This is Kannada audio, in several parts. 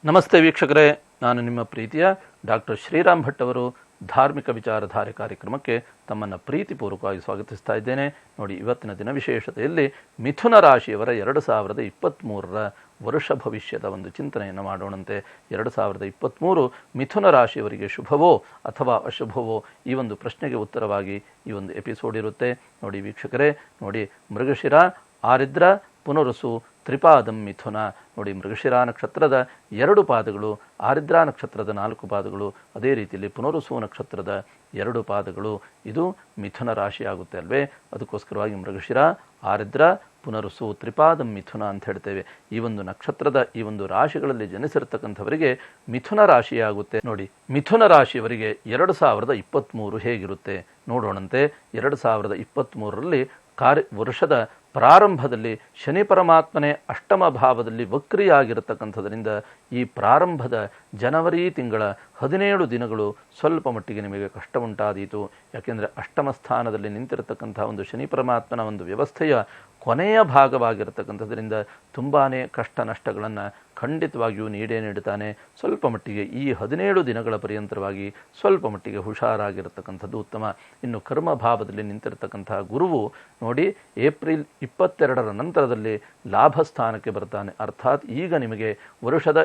ನಮಸ್ತೆ ವೀಕ್ಷಕರೇ, ನಾನು ನಿಮ್ಮ ಪ್ರೀತಿಯ ಡಾಕ್ಟರ್ ಶ್ರೀರಾಮ್ ಭಟ್ ಅವರು ಧಾರ್ಮಿಕ ವಿಚಾರಧಾರೆ ಕಾರ್ಯಕ್ರಮಕ್ಕೆ ತಮ್ಮನ್ನು ಪ್ರೀತಿಪೂರ್ವಕವಾಗಿ ಸ್ವಾಗತಿಸ್ತಾ ಇದ್ದೇನೆ. ನೋಡಿ, ಇವತ್ತಿನ ದಿನ ವಿಶೇಷತೆಯಲ್ಲಿ ಮಿಥುನ ರಾಶಿಯವರ 2023ರ ವರ್ಷ ಭವಿಷ್ಯದ ಒಂದು ಚಿಂತನೆಯನ್ನು ಮಾಡೋಣಂತೆ. 2023 ಮಿಥುನ ರಾಶಿಯವರಿಗೆ ಶುಭವೋ ಅಥವಾ ಅಶುಭವೋ, ಈ ಒಂದು ಪ್ರಶ್ನೆಗೆ ಉತ್ತರವಾಗಿ ಈ ಒಂದು ಎಪಿಸೋಡ್ ಇರುತ್ತೆ. ನೋಡಿ ವೀಕ್ಷಕರೇ, ನೋಡಿ ಮೃಗಶಿರ, ಆರಿದ್ರ, ಪುನರುಸು, ತ್ರಿಪಾದಂ ಮಿಥುನ. ನೋಡಿ, ಮೃಗಶಿರ ನಕ್ಷತ್ರದ 2 ಪಾದಗಳು, ಆರಿದ್ರಾ ನಕ್ಷತ್ರದ 4 ಪಾದಗಳು, ಅದೇ ರೀತಿಯಲ್ಲಿ ಪುನರುಸು ನಕ್ಷತ್ರದ 2 ಪಾದಗಳು. ಇದು ಮಿಥುನ ರಾಶಿ ಆಗುತ್ತೆ ಅಲ್ವೇ. ಅದಕ್ಕೋಸ್ಕರವಾಗಿ ಮೃಗಶಿರ, ಆರಿದ್ರ, ಪುನರುಸು, ತ್ರಿಪಾದಂ ಮಿಥುನ ಅಂತ ಹೇಳ್ತೇವೆ. ಈ ಒಂದು ನಕ್ಷತ್ರದ ಈ ಒಂದು ರಾಶಿಗಳಲ್ಲಿ ಜನಿಸಿರ್ತಕ್ಕಂಥವರಿಗೆ ಮಿಥುನ ರಾಶಿಯಾಗುತ್ತೆ. ನೋಡಿ, ಮಿಥುನ ರಾಶಿಯವರಿಗೆ 2023 ಹೇಗಿರುತ್ತೆ ನೋಡೋಣಂತೆ. 2023ರಲ್ಲಿ ವರ್ಷದ ಪ್ರಾರಂಭದಲ್ಲಿ ಶನಿ ಪರಮಾತ್ಮನೇ ಅಷ್ಟಮ ಭಾವದಲ್ಲಿ ವಕ್ರಿಯಾಗಿರತಕ್ಕಂಥದ್ರಿಂದ ಈ ಪ್ರಾರಂಭದ ಜನವರಿ ತಿಂಗಳ 17 ದಿನಗಳು ಸ್ವಲ್ಪ ಮಟ್ಟಿಗೆ ನಿಮಗೆ ಕಷ್ಟ ಉಂಟಾದೀತು. ಯಾಕೆಂದರೆ ಅಷ್ಟಮ ಸ್ಥಾನದಲ್ಲಿ ನಿಂತಿರತಕ್ಕಂಥ ಒಂದು ಶನಿ ಪರಮಾತ್ಮನ ಒಂದು ವ್ಯವಸ್ಥೆಯ ಕೊನೆಯ ಭಾಗವಾಗಿರತಕ್ಕಂಥದ್ರಿಂದ ತುಂಬಾ ಕಷ್ಟ ನಷ್ಟಗಳನ್ನು ಖಂಡಿತವಾಗಿಯೂ ನೀಡುತ್ತಾನೆ. ಸ್ವಲ್ಪ ಮಟ್ಟಿಗೆ ಈ 17 ದಿನಗಳ ಪರ್ಯಂತರವಾಗಿ ಸ್ವಲ್ಪ ಮಟ್ಟಿಗೆ ಹುಷಾರಾಗಿರತಕ್ಕಂಥದ್ದು ಉತ್ತಮ. ಇನ್ನು ಕರ್ಮ ಭಾವದಲ್ಲಿ ನಿಂತಿರತಕ್ಕಂತಹ ಗುರುವು ನೋಡಿ ಏಪ್ರಿಲ್ 22ರ ನಂತರದಲ್ಲಿ ಲಾಭ ಸ್ಥಾನಕ್ಕೆ ಬರ್ತಾನೆ. ಅರ್ಥಾತ್ ಈಗ ನಿಮಗೆ ವರ್ಷದ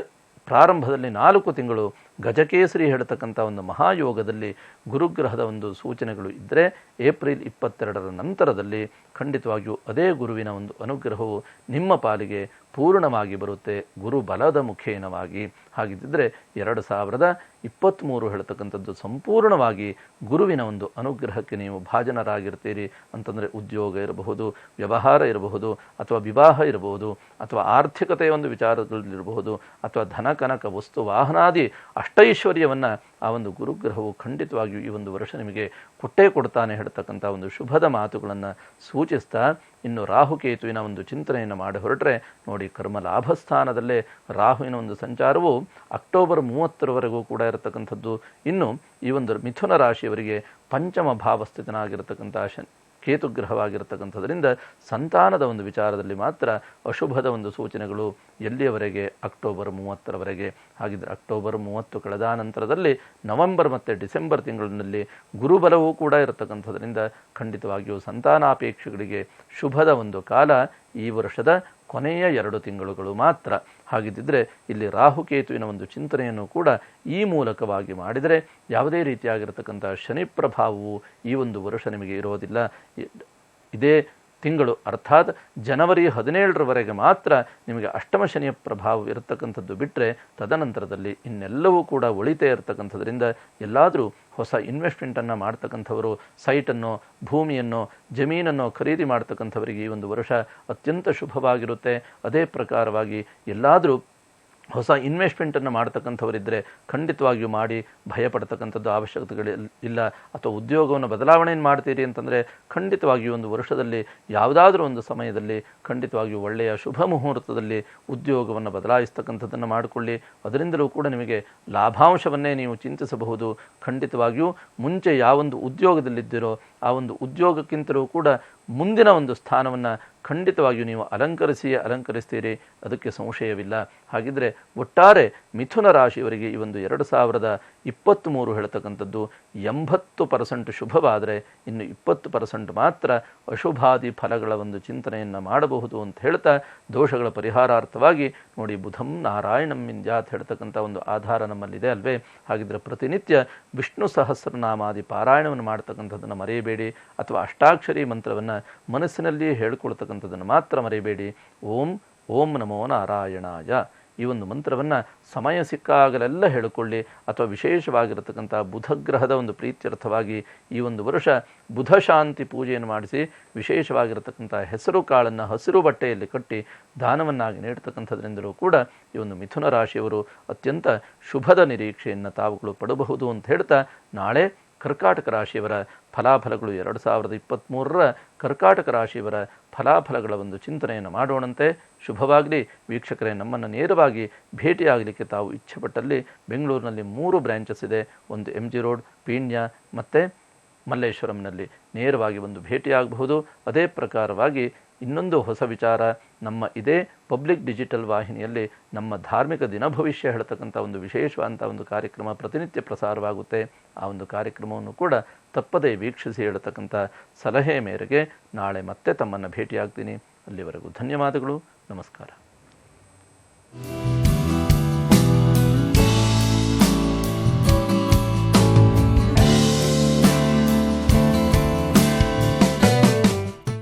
ಪ್ರಾರಂಭದಲ್ಲಿ 4 ತಿಂಗಳು ಗಜಕೇಸರಿ ಹೇಳ್ತಕ್ಕಂಥ ಒಂದು ಮಹಾಯೋಗದಲ್ಲಿ ಗುರುಗ್ರಹದ ಒಂದು ಸೂಚನೆಗಳು ಇದ್ದರೆ, ಏಪ್ರಿಲ್ 22ರ ನಂತರದಲ್ಲಿ ಖಂಡಿತವಾಗಿಯೂ ಅದೇ ಗುರುವಿನ ಒಂದು ಅನುಗ್ರಹವು ನಿಮ್ಮ ಪಾಲಿಗೆ ಪೂರ್ಣವಾಗಿ ಬರುತ್ತೆ, ಗುರು ಬಲದ ಮುಖೇನವಾಗಿ. ಹಾಗಿದ್ದರೆ 2023 ಹೇಳ್ತಕ್ಕಂಥದ್ದು ಸಂಪೂರ್ಣವಾಗಿ ಗುರುವಿನ ಒಂದು ಅನುಗ್ರಹಕ್ಕೆ ನೀವು ಭಾಜನರಾಗಿರ್ತೀರಿ. ಅಂತಂದರೆ ಉದ್ಯೋಗ ಇರಬಹುದು, ವ್ಯವಹಾರ ಇರಬಹುದು, ಅಥವಾ ವಿವಾಹ ಇರಬಹುದು, ಅಥವಾ ಆರ್ಥಿಕತೆಯ ಒಂದು ವಿಚಾರದಲ್ಲಿರಬಹುದು, ಅಥವಾ ಧನ ಕನಕ ವಸ್ತು ವಾಹನಾದಿ ಅಷ್ಟೈಶ್ವರ್ಯವನ್ನು ಆ ಒಂದು ಗುರುಗ್ರಹವು ಖಂಡಿತವಾಗಿಯೂ ಈ ಒಂದು ವರ್ಷ ನಿಮಗೆ ಕೊಟ್ಟೇ ಕೊಡ್ತಾನೆ ಹೇಳ್ತಕ್ಕಂಥ ಒಂದು ಶುಭದ ಮಾತುಗಳನ್ನು ಸೂಚಿಸ್ತಾ, ಇನ್ನು ರಾಹುಕೇತುವಿನ ಒಂದು ಚಿಂತನೆಯನ್ನು ಮಾಡಿ ಹೊರಟ್ರೆ ನೋಡಿ, ಕರ್ಮ ಲಾಭಸ್ಥಾನದಲ್ಲೇ ರಾಹುವಿನ ಒಂದು ಸಂಚಾರವು ಅಕ್ಟೋಬರ್ 30ರವರೆಗೂ ಕೂಡ ಇರತಕ್ಕಂಥದ್ದು. ಇನ್ನು ಈ ಒಂದು ಮಿಥುನ ರಾಶಿಯವರಿಗೆ ಪಂಚಮ ಭಾವಸ್ಥಿತನಾಗಿರತಕ್ಕಂಥ ಕೇತುಗ್ರಹವಾಗಿರತಕ್ಕಂಥದ್ರಿಂದ ಸಂತಾನದ ಒಂದು ವಿಚಾರದಲ್ಲಿ ಮಾತ್ರ ಅಶುಭದ ಒಂದು ಸೂಚನೆಗಳು. ಎಲ್ಲಿಯವರೆಗೆ? ಅಕ್ಟೋಬರ್ 30ರವರೆಗೆ. ಹಾಗಿದ್ದರೆ ಅಕ್ಟೋಬರ್ 30 ಕಳೆದ ನಂತರದಲ್ಲಿ ನವೆಂಬರ್ ಮತ್ತು ಡಿಸೆಂಬರ್ ತಿಂಗಳಿನಲ್ಲಿ ಗುರುಬಲವೂ ಕೂಡ ಇರತಕ್ಕಂಥದ್ರಿಂದ ಖಂಡಿತವಾಗಿಯೂ ಸಂತಾನಾಪೇಕ್ಷೆಗಳಿಗೆ ಶುಭದ ಒಂದು ಕಾಲ ಈ ವರ್ಷದ ಕೊನೆಯ 2 ತಿಂಗಳುಗಳು ಮಾತ್ರ. ಹಾಗಿದ್ದರೆ ಇಲ್ಲಿ ರಾಹುಕೇತುವಿನ ಒಂದು ಚಿಂತನೆಯನ್ನು ಕೂಡ ಈ ಮೂಲಕವಾಗಿ ಮಾಡಿದರೆ ಯಾವುದೇ ರೀತಿಯಾಗಿರತಕ್ಕಂಥ ಶನಿ ಪ್ರಭಾವವು ಈ ಒಂದು ವರ್ಷ ನಿಮಗೆ ಇರೋದಿಲ್ಲ. ಇದೇ ತಿಂಗಳು ಅರ್ಥಾತ್ ಜನವರಿ 17ರವರೆಗೆ ಮಾತ್ರ ನಿಮಗೆ ಅಷ್ಟಮ ಶನಿಯ ಪ್ರಭಾವ ಇರತಕ್ಕಂಥದ್ದು ಬಿಟ್ಟರೆ, ತದನಂತರದಲ್ಲಿ ಇನ್ನೆಲ್ಲವೂ ಕೂಡ ಒಳಿತೇ ಇರತಕ್ಕಂಥದ್ರಿಂದ ಎಲ್ಲಾದರೂ ಹೊಸ ಇನ್ವೆಸ್ಟ್ಮೆಂಟನ್ನು ಮಾಡ್ತಕ್ಕಂಥವರು, ಸೈಟನ್ನು, ಭೂಮಿಯನ್ನು, ಜಮೀನನ್ನು ಖರೀದಿ ಮಾಡ್ತಕ್ಕಂಥವರಿಗೆ ಈ ಒಂದು ವರ್ಷ ಅತ್ಯಂತ ಶುಭವಾಗಿರುತ್ತೆ. ಅದೇ ಪ್ರಕಾರವಾಗಿ ಎಲ್ಲಾದರೂ ಹೊಸ ಇನ್ವೆಸ್ಟ್ಮೆಂಟನ್ನು ಮಾಡ್ತಕ್ಕಂಥವರಿದ್ದರೆ ಖಂಡಿತವಾಗಿಯೂ ಮಾಡಿ, ಭಯಪಡ್ತಕ್ಕಂಥದ್ದು ಅವಶ್ಯಕತೆಗಳಿಲ್ಲ. ಅಥವಾ ಉದ್ಯೋಗವನ್ನು ಬದಲಾವಣೆಯನ್ನು ಮಾಡ್ತೀರಿ ಅಂತಂದರೆ ಖಂಡಿತವಾಗಿಯೂ ಒಂದು ವರ್ಷದಲ್ಲಿ ಯಾವುದಾದ್ರೂ ಒಂದು ಸಮಯದಲ್ಲಿ ಖಂಡಿತವಾಗಿಯೂ ಒಳ್ಳೆಯ ಶುಭ ಮುಹೂರ್ತದಲ್ಲಿ ಉದ್ಯೋಗವನ್ನು ಬದಲಾಯಿಸ್ತಕ್ಕಂಥದ್ದನ್ನು ಮಾಡಿಕೊಳ್ಳಿ. ಅದರಿಂದಲೂ ಕೂಡ ನಿಮಗೆ ಲಾಭಾಂಶವನ್ನೇ ನೀವು ಚಿಂತಿಸಬಹುದು. ಖಂಡಿತವಾಗಿಯೂ ಮುಂಚೆ ಯಾವೊಂದು ಉದ್ಯೋಗದಲ್ಲಿದ್ದೀರೋ ಆ ಒಂದು ಉದ್ಯೋಗಕ್ಕಿಂತಲೂ ಕೂಡ ಮುಂದಿನ ಒಂದು ಸ್ಥಾನವನ್ನು ಖಂಡಿತವಾಗಿಯೂ ನೀವು ಅಲಂಕರಿಸ್ತೀರಿ, ಅದಕ್ಕೆ ಸಂಶಯವಿಲ್ಲ. ಹಾಗಿದ್ದರೆ ಒಟ್ಟಾರೆ ಮಿಥುನ ರಾಶಿಯವರಿಗೆ ಈ ಒಂದು 2023 ಹೇಳ್ತಕ್ಕಂಥದ್ದು 80% ಶುಭವಾದರೆ ಇನ್ನು 20% ಮಾತ್ರ ಅಶುಭಾದಿ ಫಲಗಳ ಒಂದು ಚಿಂತನೆಯನ್ನು ಮಾಡಬಹುದು ಅಂತ ಹೇಳ್ತಾ, ದೋಷಗಳ ಪರಿಹಾರಾರ್ಥವಾಗಿ ನೋಡಿ ಬುಧಂ ನಾರಾಯಣಂ ವಿಂದ್ಯಾತ್ ಹೇಳ್ತಕ್ಕಂಥ ಒಂದು ಆಧಾರ ನಮ್ಮಲ್ಲಿದೆ ಅಲ್ವೇ. ಹಾಗಿದ್ದರೆ ಪ್ರತಿನಿತ್ಯ ವಿಷ್ಣು ಸಹಸ್ರನಾಮಾದಿ ಪಾರಾಯಣವನ್ನು ಮಾಡ್ತಕ್ಕಂಥದ್ದನ್ನು ಮರೆಯಬೇಡಿ. ಅಥವಾ ಅಷ್ಟಾಕ್ಷರಿ ಮಂತ್ರವನ್ನು ಮನಸ್ಸಿನಲ್ಲಿ ಹೇಳ್ಕೊಳ್ತಕ್ಕಂಥದ್ದನ್ನು ಮಾತ್ರ ಮರೆಯಬೇಡಿ. ಓಂ ಓಂ ನಮೋ ನಾರಾಯಣಾಯ ಈ ಒಂದು ಮಂತ್ರವನ್ನು ಸಮಯ ಸಿಕ್ಕಾಗಲೆಲ್ಲ ಹೇಳಿಕೊಳ್ಳಿ. ಅಥವಾ ವಿಶೇಷವಾಗಿರತಕ್ಕಂಥ ಬುಧಗ್ರಹದ ಒಂದು ಪ್ರೀತ್ಯರ್ಥವಾಗಿ ಈ ಒಂದು ವರ್ಷ ಬುಧ ಶಾಂತಿ ಪೂಜೆಯನ್ನು ಮಾಡಿಸಿ, ವಿಶೇಷವಾಗಿರತಕ್ಕಂಥ ಹೆಸರು ಕಾಳನ್ನು ಹಸಿರು ಬಟ್ಟೆಯಲ್ಲಿ ಕಟ್ಟಿ ದಾನವನ್ನಾಗಿ ನೀಡ್ತಕ್ಕಂಥದ್ರಿಂದಲೂ ಕೂಡ ಈ ಒಂದು ಮಿಥುನ ರಾಶಿಯವರು ಅತ್ಯಂತ ಶುಭದ ನಿರೀಕ್ಷೆಯನ್ನು ತಾವುಗಳು ಪಡಬಹುದು ಅಂತ ಹೇಳ್ತಾ, ನಾಳೆ ಕರ್ಕಾಟಕ ರಾಶಿಯವರ ಫಲಾಫಲಗಳು 2023ರ ಕರ್ಕಾಟಕ ರಾಶಿಯವರ ಫಲಾಫಲಗಳ ಒಂದು ಚಿಂತನೆಯನ್ನು ಮಾಡೋಣಂತೆ. ಶುಭವಾಗಲಿ ವೀಕ್ಷಕರೇ. ನಮ್ಮನ್ನು ನೇರವಾಗಿ ಭೇಟಿಯಾಗಲಿಕ್ಕೆ ತಾವು ಇಚ್ಛೆಪಟ್ಟಲ್ಲಿ ಬೆಂಗಳೂರಿನಲ್ಲಿ 3 ಬ್ರ್ಯಾಂಚಸ್ ಇದೆ. ಒಂದು MG ರೋಡ್, ಪೀಣ್ಯ ಮತ್ತು ಮಲ್ಲೇಶ್ವರಂನಲ್ಲಿ ನೇರವಾಗಿ ಒಂದು ಭೇಟಿಯಾಗಬಹುದು. ಅದೇ ಪ್ರಕಾರವಾಗಿ ಇನ್ನೊಂದು ಹೊಸ ವಿಚಾರ, ನಮ್ಮ ಇದೇ ಪಬ್ಲಿಕ್ ಡಿಜಿಟಲ್ ವಾಹಿನಿಯಲ್ಲಿ ನಮ್ಮ ಧಾರ್ಮಿಕ ದಿನ ಭವಿಷ್ಯ ಹೇಳ್ತಕ್ಕಂಥ ಒಂದು ವಿಶೇಷವಾದಂಥ ಒಂದು ಕಾರ್ಯಕ್ರಮ ಪ್ರತಿನಿತ್ಯ ಪ್ರಸಾರವಾಗುತ್ತೆ. ಆ ಒಂದು ಕಾರ್ಯಕ್ರಮವನ್ನು ಕೂಡ ತಪ್ಪದೇ ವೀಕ್ಷಿಸಿ ಹೇಳ್ತಕ್ಕಂಥ ಸಲಹೆ ಮೇರೆಗೆ ನಾಳೆ ಮತ್ತೆ ತಮ್ಮನ್ನು ಭೇಟಿಯಾಗ್ತೀನಿ. ಅಲ್ಲಿವರೆಗೂ ಧನ್ಯವಾದಗಳು. ನಮಸ್ಕಾರ.